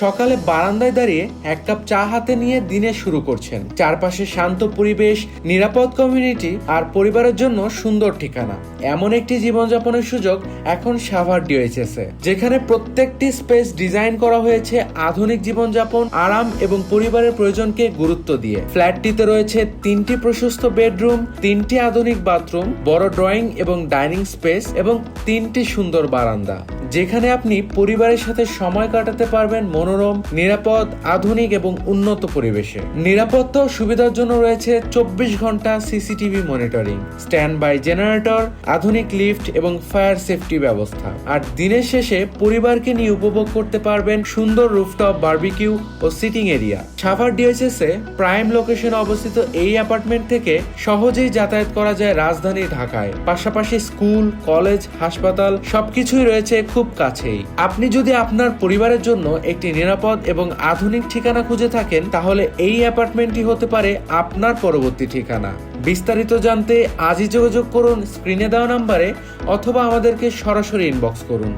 সকালে বারান্দায় দাঁড়িয়ে এক কাপ চা হাতে নিয়ে দিনে শুরু করছেন। চারপাশে শান্ত পরিবেশ, নিরাপদ কমিউনিটি আর পরিবারের জন্য সুন্দর ঠিকানা। এমন একটি জীবনযাপনের সুযোগ এখন সাভার ডিওএইচএস এ, যেখানে প্রত্যেকটি স্পেস ডিজাইন করা হয়েছে আধুনিক জীবনযাপন, আরাম এবং পরিবারের প্রয়োজনকে গুরুত্ব দিয়ে। ফ্ল্যাটটিতে রয়েছে 3টি প্রশস্ত বেডরুম, 3টি আধুনিক বাথরুম, বড় ড্রয়িং এবং ডাইনিং স্পেস এবং 3টি সুন্দর বারান্দা, যেখানে আপনি পরিবারের সাথে সময় কাটাতে পারবেন মনোরম, নিরাপদ, আধুনিক এবং উন্নত পরিবেশে। নিরাপত্তা ও সুবিধার জন্য রয়েছে 24 ঘন্টা CCTV monitoring, standby generator, আধুনিক লিফট এবং ফায়ার সেফটি ব্যবস্থা। আর দিনের শেষে পরিবারকে নিয়ে উপভোগ করতে পারবেন সুন্দর রুফটপ বারবিকিউ ও সিটিং এরিয়া। সাভার ডিওএইচএস এ প্রাইম লোকেশনে অবস্থিত এই অ্যাপার্টমেন্ট থেকে সহজেই যাতায়াত করা যায় রাজধানী ঢাকায়। পাশাপাশি স্কুল, কলেজ, হাসপাতাল সবকিছুই রয়েছে খুব কাছেই। আপনি যদি আপনার পরিবারের জন্য একটি নিরাপদ এবং আধুনিক ঠিকানা খুঁজে থাকেন, তাহলে এই অ্যাপার্টমেন্টটি হতে পারে আপনার পরবর্তী ঠিকানা। বিস্তারিত জানতে আজই যোগাযোগ করুন স্ক্রিনে দেওয়া নাম্বারে, অথবা আমাদেরকে সরাসরি ইনবক্স করুন।